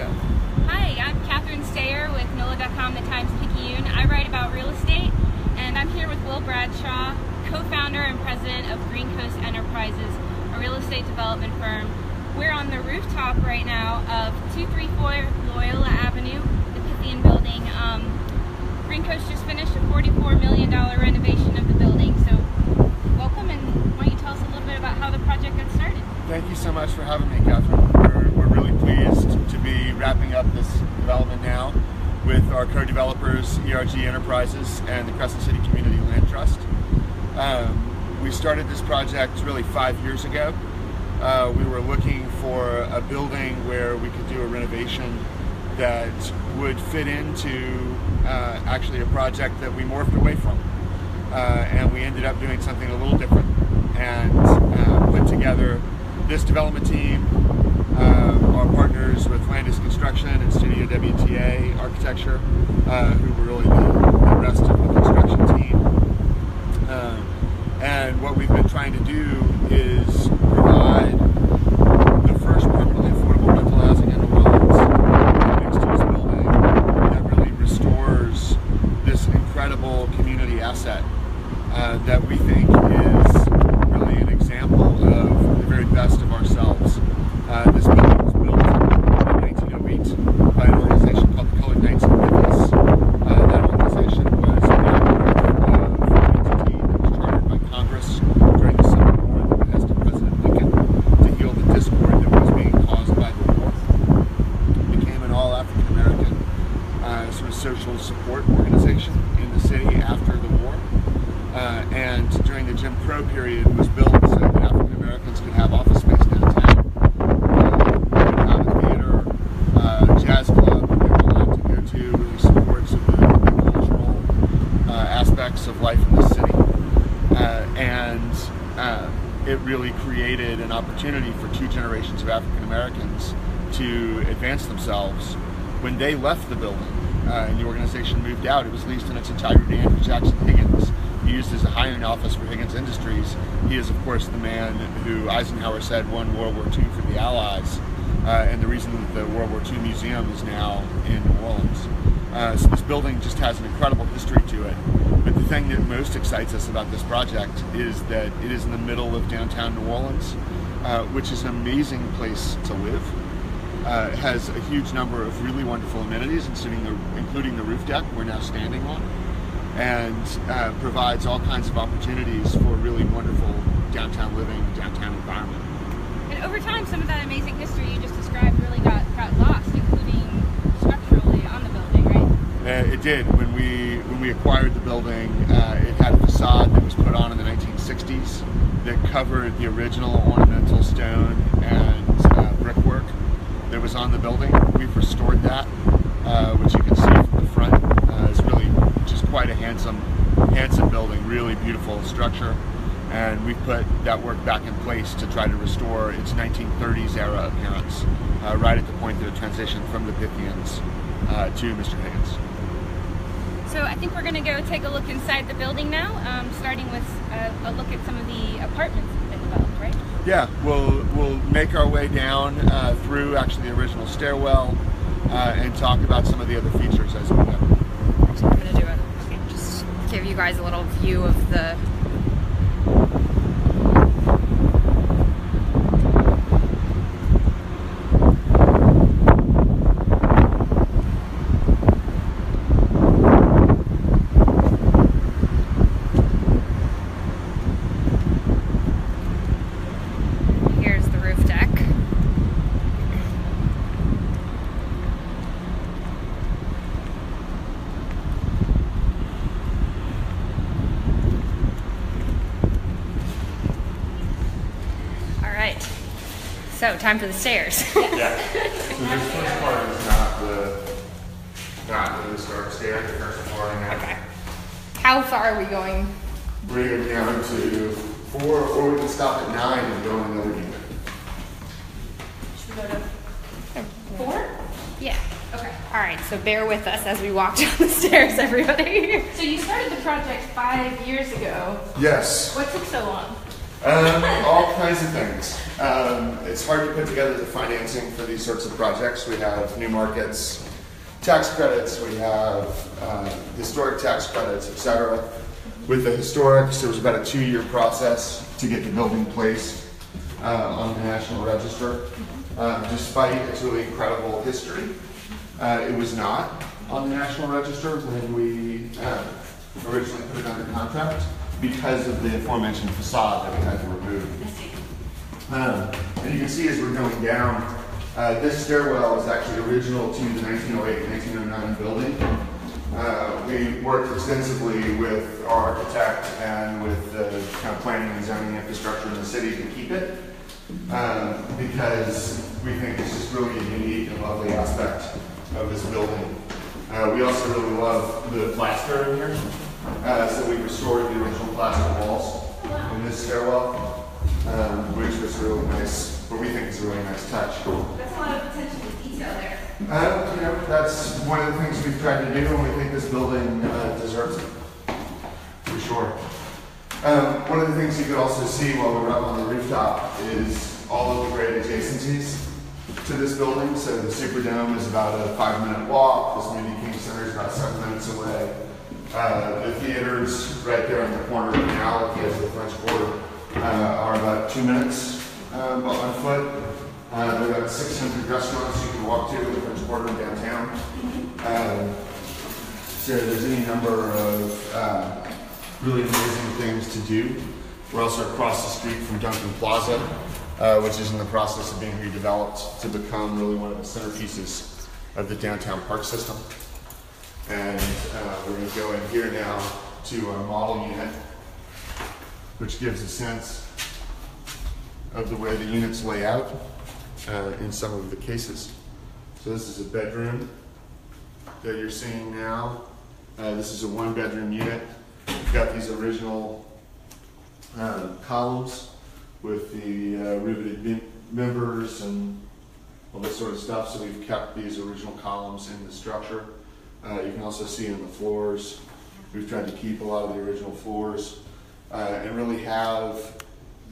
go. Hi, I'm Katherine Sayre with NOLA.com, the Times-Picayune. I write about real estate, and I'm here with Will Bradshaw, co-founder and president of Green Coast Enterprises, a real estate development firm. We're on the rooftop right now of 234 Loyola Avenue, the Pythian Building. Green Coast just finished a $44 million renovation of the building, so welcome, and why don't you tell us a little bit about how the project got started? Thank you so much for having me, Catherine. We're really pleased to be wrapping up this development now with our co-developers, ERG Enterprises and the Crescent City Community Land Trust. We started this project really 5 years ago. We were looking for a building where we could do a renovation that would fit into actually a project that we morphed away from. And we ended up doing something a little different and put together this development team, our partners with Landis Construction and Studio WTA Architecture, who were really the rest of the construction team. And what we've been trying to do is provide the first permanently affordable rental housing in New Orleans, a mixed-use building that really restores this incredible community asset that we think is really an example of the very best of ourselves. This building was built in 1908 by an organization called the Colored Knights of Memphis. That organization was an entity that was chartered by Congress during the Civil War at the behest of President Lincoln to heal the discord that was being caused by the war. It became an all-African American sort of social support organization in the city after the war. And during the Jim Crow period was built so that African Americans could have office space downtown. We could have a theater, jazz club that they were allowed to go to, really supports of the cultural aspects of life in the city. It really created an opportunity for two generations of African Americans to advance themselves. When they left the building and the organization moved out, it was leased in its entirety to Andrew Jackson Higgins. He used as a hiring office for Higgins Industries. He is, of course, the man who Eisenhower said won World War II for the Allies, and the reason that the World War II Museum is now in New Orleans. So this building just has an incredible history to it. But the thing that most excites us about this project is that it is in the middle of downtown New Orleans, which is an amazing place to live. It has a huge number of really wonderful amenities, including the roof deck we're now standing on, and provides all kinds of opportunities for really wonderful downtown living, downtown environment. And over time, some of that amazing history you just described really got lost, including structurally on the building, right? It did. When we acquired the building, it had a facade that was put on in the 1960s that covered the original ornamental stone and brickwork that was on the building. We've restored that, which you can see from the front. It's really just quite a handsome building, really beautiful structure, and we've put that work back in place to try to restore its 1930s era appearance, right at the point that it transitioned from the Pythians to Mr. Higgins. So I think we're going to go take a look inside the building now, starting with a look at some of the apartments that have been developed, right? Yeah, we'll make our way down through actually the original stairwell and talk about some of the other features as we go. So we're going to do it. Okay, just give you guys a little view of the So, time for the stairs. Yeah. So this first part is not the historic stairs. The first floor now. Okay. How far are we going? Bring it down to 4, or we can stop at 9 and go in another unit. Should we go to 4? Yeah. Okay. All right. So bear with us as we walk down the stairs, everybody. So you started the project 5 years ago. Yes. What took so long? All kinds of things. It's hard to put together the financing for these sorts of projects. We have new markets, tax credits, we have historic tax credits, etc. With the historics, there was about a 2-year process to get the building placed on the National Register. Despite its really incredible history, it was not on the National Register when we originally put it under contract because of the aforementioned facade that we had to remove. And you can see as we're going down, this stairwell is actually original to the 1908-1909 building. We worked extensively with our architect and with the kind of planning and zoning infrastructure in the city to keep it, because we think it's just really a unique and lovely aspect of this building. We also really love the plaster in here, so we restored the original plaster walls in this stairwell, which was really nice, what we think is a really nice touch. That's a lot of attention to detail there. You know, that's one of the things we've tried to do, and we think this building deserves it, for sure. One of the things you could also see while we were up on the rooftop is all of the great adjacencies to this building. So the Superdome is about a 5-minute walk. The Smoothie King Center is about 7 minutes away. The theaters right there in the corner of the canal at the edge of the French Quarter are about 2 minutes on foot. There are about 600 restaurants you can walk to in the French Quarter downtown. So there's any number of really amazing things to do. We're also across the street from Duncan Plaza, which is in the process of being redeveloped to become really one of the centerpieces of the downtown park system. And we're going to go in here now to our model unit, which gives a sense of the way the units lay out in some of the cases. So this is a bedroom that you're seeing now. This is a 1-bedroom unit. We've got these original columns with the riveted members and all this sort of stuff. So we've kept these original columns in the structure. You can also see in the floors, we've tried to keep a lot of the original floors and really have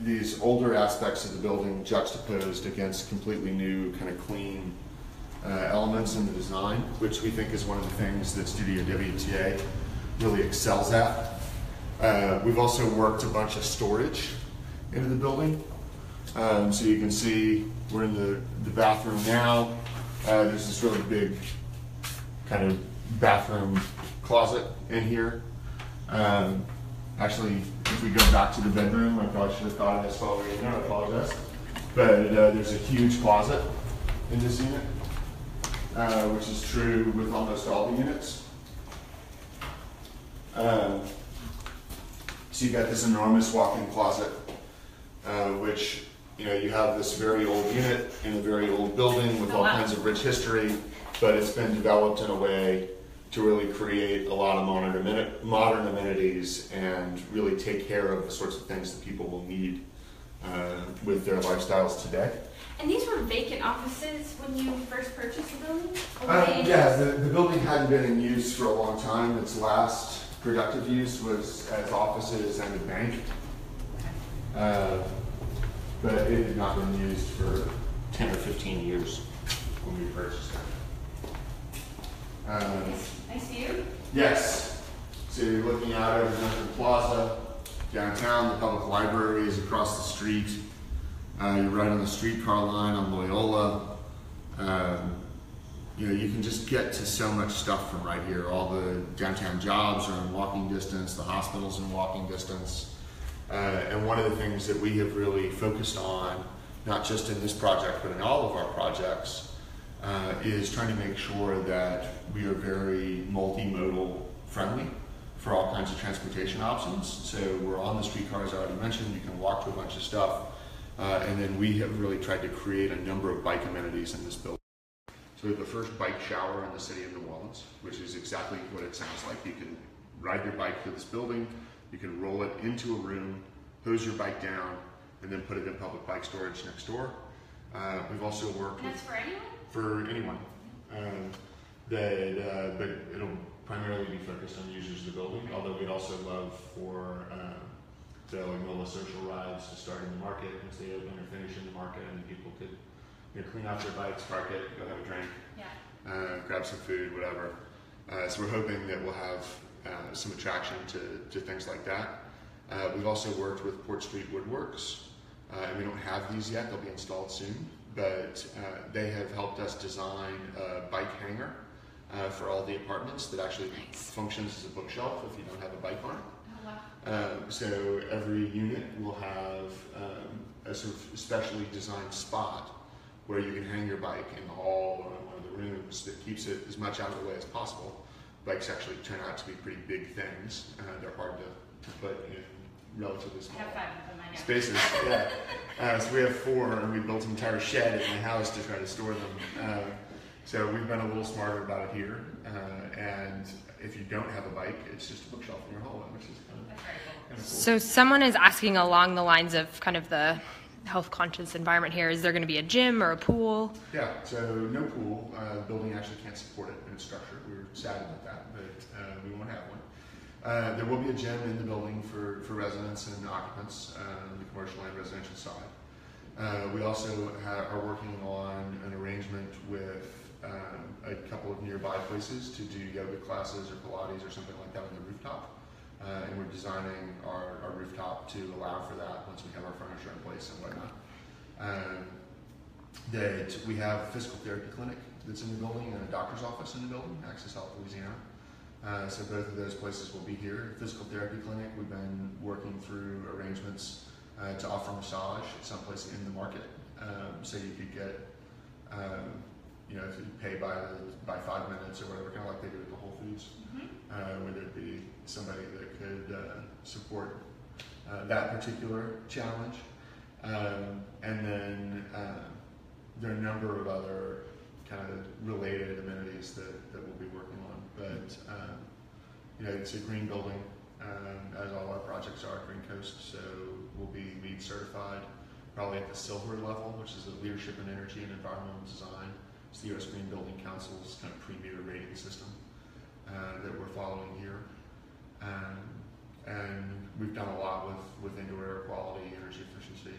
these older aspects of the building juxtaposed against completely new, kind of clean elements in the design, which we think is one of the things that Studio WTA really excels at. We've also worked a bunch of storage into the building. So you can see we're in the bathroom now. There's this really big kind of bathroom closet in here. Actually, if we go back to the bedroom, I probably should have thought of this while we were in there, I apologize. But there's a huge closet in this unit, which is true with almost all the units. So you've got this enormous walk-in closet, which, you know, you have this very old unit in a very old building with all kinds of rich history, but it's been developed in a way to really create a lot of modern amenities and really take care of the sorts of things that people will need with their lifestyles today. And these were vacant offices when you first purchased the building? Yeah, the building hadn't been in use for a long time. Its last productive use was as offices and a bank. But it had not been used for 10 or 15 years when we purchased it. Nice view? Yes. So you're looking out over Duncan Plaza, downtown. The public library is across the street. You're right on the streetcar line on Loyola. You know, you can just get to so much stuff from right here. All the downtown jobs are in walking distance. The hospital's in walking distance. And one of the things that we have really focused on, not just in this project, but in all of our projects, is trying to make sure that we are very multimodal friendly for all kinds of transportation options. So we're on the streetcar, as I already mentioned. You can walk to a bunch of stuff. And then we have really tried to create a number of bike amenities in this building. So we have the first bike shower in the city of New Orleans, which is exactly what it sounds like. You can ride your bike to this building, you can roll it into a room, hose your bike down, and then put it in public bike storage next door. We've also worked And that's for anyone? For anyone. But it'll primarily be focused on users of the building, although we'd also love for So like NOLA social rides to start in the market once they open or finish in the market, and people could clean off their bikes, park it, go have a drink, grab some food, whatever. So we're hoping that we'll have some attraction to things like that. We've also worked with Port Street Woodworks, and we don't have these yet, they'll be installed soon, but they have helped us design a bike hanger for all the apartments that actually functions as a bookshelf if you don't have a bike on it. So every unit will have a sort of specially designed spot where you can hang your bike in the hall or in one of the rooms that keeps it as much out of the way as possible. Bikes actually turn out to be pretty big things. They're hard to put in relatively small spaces. So we have 4, and we built an entire shed at my house to try to store them. So we've been a little smarter about it here. And if you don't have a bike, it's just a bookshelf in your hallway, which is kind of cool. So someone is asking along the lines of kind of the health conscious environment here. Is there going to be a gym or a pool? Yeah, so no pool. The building actually can't support it in its structure. We were sad about that, but we won't have one. There will be a gym in the building for residents and occupants, the commercial and residential side. We also are working on an arrangement with a couple of nearby places to do yoga classes or Pilates or something like that on the rooftop. And we're designing our rooftop to allow for that once we have our furniture in place and whatnot. That we have a physical therapy clinic that's in the building and a doctor's office in the building, Access Health Louisiana. So both of those places will be here. Physical therapy clinic, we've been working through arrangements to offer massage at some place in the market. So you could get, if you pay by 5 minutes or whatever, kind of like they do at the Whole Foods, where there'd be somebody that could support that particular challenge. And then there are a number of other kind of related amenities that we'll be working on. But it's a green building, as all our projects are, Green Coast, so we'll be LEED certified, probably at the silver level, which is the Leadership in Energy and Environmental Design. It's the U.S. Green Building Council's kind of premier rating system that we're following here. And we've done a lot with indoor air quality, energy efficiency,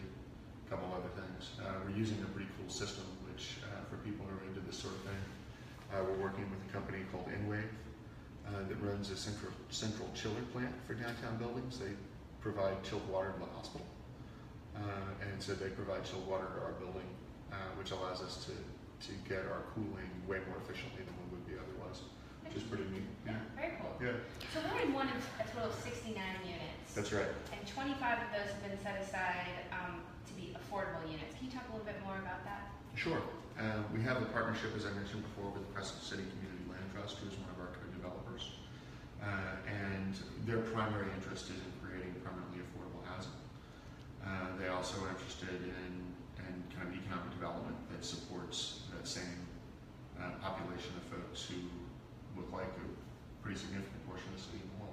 a couple other things. We're using a pretty cool system, which for people who are into this sort of thing, we're working with a company called Enwave that runs a central chiller plant for downtown buildings. They provide chilled water to the hospital. And so they provide chilled water to our building, which allows us to get our cooling way more efficiently than we would be otherwise, which is pretty neat. Yeah, very cool. Yeah. So we're in one of a total of 69 units. That's right. And 25 of those have been set aside to be affordable units. Can you talk a little bit more about that? Sure. We have a partnership, as I mentioned before, with the Crescent City Community Land Trust, who is one of our co-developers. And their primary interest is in creating permanently affordable housing. They also are interested in kind of economic development that supports that same population of folks who look like a pretty significant portion of the city of New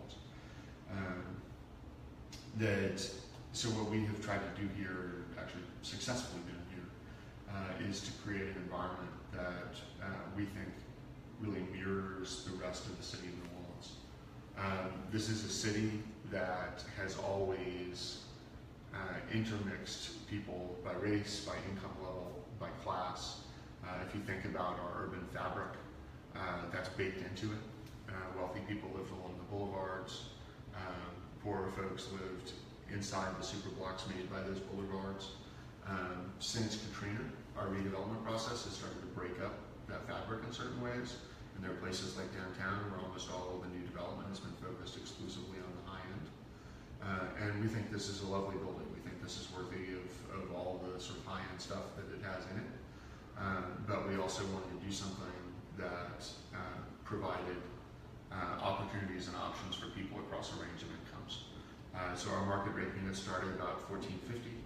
Orleans. So what we have tried to do here, actually successfully doing here, is to create an environment that we think really mirrors the rest of the city of New Orleans. This is a city that has always intermixed people by race, by income level, by class. If you think about our urban fabric, that's baked into it. Wealthy people lived along the boulevards. Poorer folks lived inside the super blocks made by those boulevards. Since Katrina, our redevelopment process has started to break up that fabric in certain ways. And there are places like downtown where almost all of the new development has been focused exclusively on the high end. And we think this is a lovely building. We think this is worthy of all the sort of high-end stuff that it has in it. But we also wanted to do something that provided opportunities and options for people across a range of incomes. So our market rate units start at about $1,450.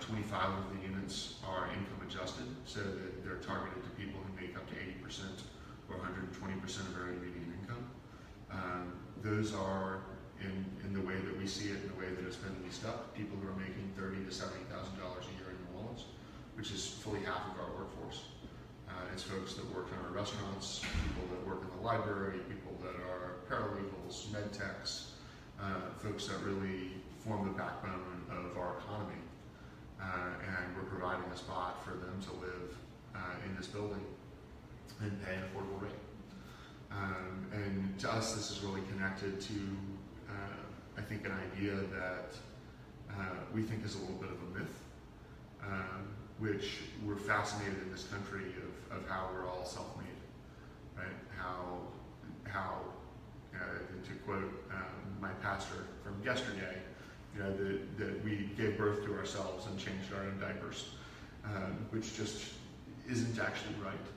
25 of the units are income adjusted, so that they're targeted to people who make up to 80% or 120% of area median income. Those are, in the way that we see it, in the way that it's been leased up, people who are making $30,000 to $70,000 a year in New Orleans, which is fully half of our workforce. It's folks that work in our restaurants, people that work in the library, people that are paralegals, med techs, folks that really form the backbone of our economy, and we're providing a spot for them to live in this building and pay an affordable rate. And to us, this is really connected to, I think, an idea that we think is a little bit of a myth, which we're fascinated in this country of how we're all self-made, right? How to quote my pastor from yesterday, that we gave birth to ourselves and changed our own diapers, which just isn't actually right.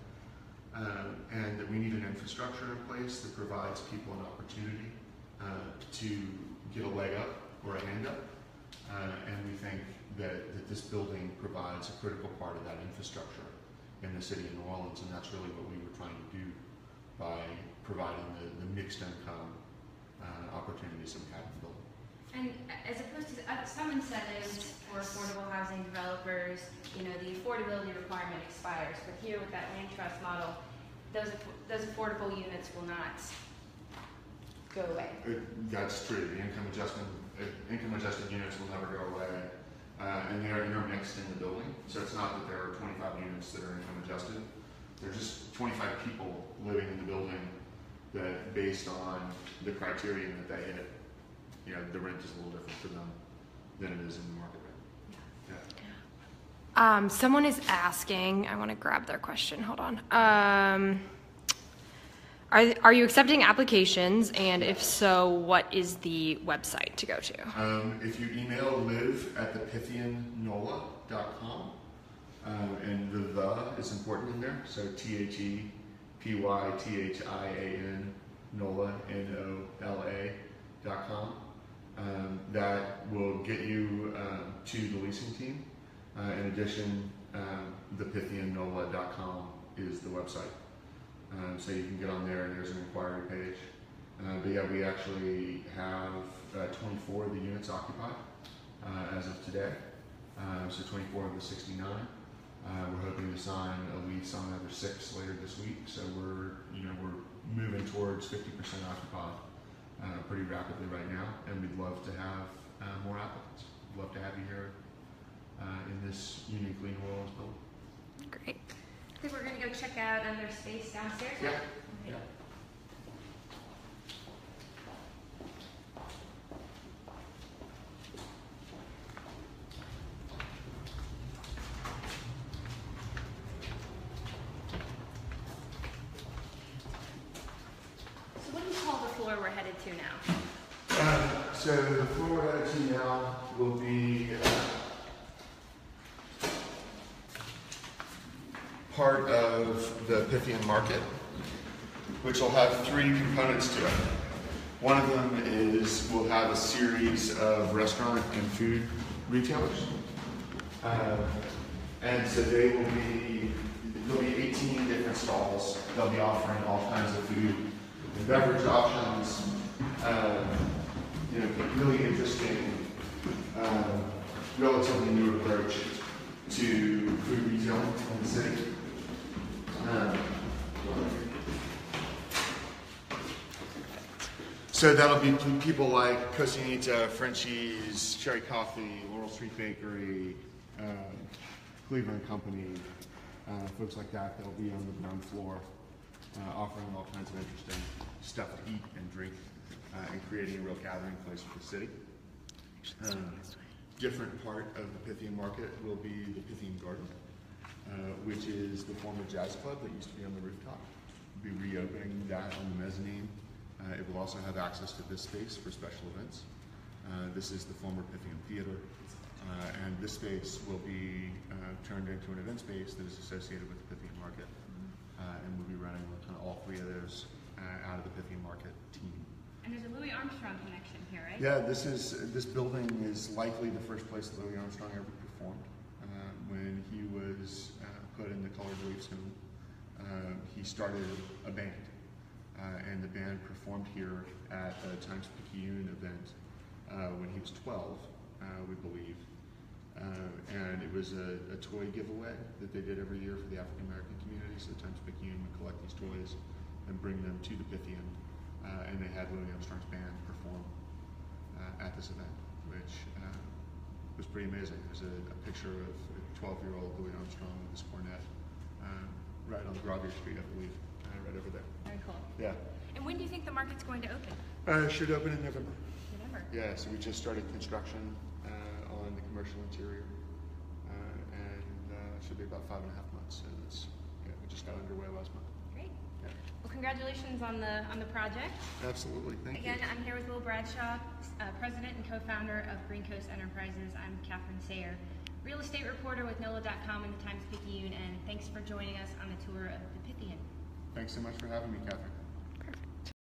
And that we need an infrastructure in place that provides people an opportunity to get a leg up or a hand up. And we think that this building provides a critical part of that infrastructure in the city of New Orleans, and that's really what we were trying to do by providing the mixed income opportunities that we have in the building. And as opposed to some incentives for affordable housing developers, the affordability requirement expires. But here with that land trust model, those affordable units will not go away. That's true. The income adjusted units will never go away, and they are intermixed in the building. So it's not that there are 25 units that are income adjusted. There's just 25 people living in the building that, based on the criterion that they hit, the rent is a little different for them than it is in the market rate. Yeah. Someone is asking, I want to grab their question, hold on. Are you accepting applications, and if so, what is the website to go to? If you email live@Pythian.NOLA.com, and the is important in there, so THEPYTHIAN NOLA NOLA.com. That will get you to the leasing team. In addition, the PythianNOLA.com is the website. So you can get on there and there's an inquiry page. But yeah, we actually have 24 of the units occupied as of today. So 24 of the 69. We're hoping to sign a lease on another 6 later this week. So we're moving towards 50% occupied pretty rapidly right now, and we'd love to have more applicants. We'd love to have you here in this uniquely New Orleans building. Great. I think we're going to go check out their space downstairs. Yeah. Okay. Yeah. So what do you call the floor we're headed to now? So the floor we're headed to now will be part of the Pythian Market, which will have 3 components to it. One of them is we'll have a series of restaurant and food retailers. And so there'll be 18 different stalls. They'll be offering all kinds of food and beverage options. Really interesting, relatively new approach to food retail in the city. So that'll be people like Cosinita, Frenchie's, Cherry Coffee, Laurel Street Bakery, Cleveland Company, folks like that that'll be on the ground floor, offering all kinds of interesting stuff to eat and drink, and creating a real gathering place for the city. Different part of the Pythian Market will be the Pythian Garden, which is the former jazz club that used to be on the rooftop. We'll be reopening that on the mezzanine. It will also have access to this space for special events. This is the former Pythian Theater, and this space will be turned into an event space that is associated with the Pythian Market, and we'll be running kind of all 3 of those out of the Pythian Market team. And there's a Louis Armstrong connection here, right? Yeah, this building is likely the first place that Louis Armstrong ever performed. When he was put in the colored relief stone, he started a band, and the band performed here at a Times-Picayune event when he was 12, we believe. And it was a toy giveaway that they did every year for the African American community. So the Times-Picayune would collect these toys and bring them to the Pythian, and they had Louis Armstrong's band perform at this event, which was pretty amazing. There's a picture of a 12-year-old Louis Armstrong with his cornet right on Grosvenor Street, I believe, right over there. Very cool. Yeah. And when do you think the market's going to open? Should open in November. November. Yeah, so we just started construction on the commercial interior, and should be about 5.5 months. So we just got underway last month. Great. Yeah. Well, congratulations on the project. Absolutely, thank you. Again, I'm here with Will Bradshaw, President and co-founder of Green Coast Enterprises. I'm Katherine Sayre, real estate reporter with NOLA.com and the Times-Picayune, and thanks for joining us on the tour of the Pythian. Thanks so much for having me, Catherine.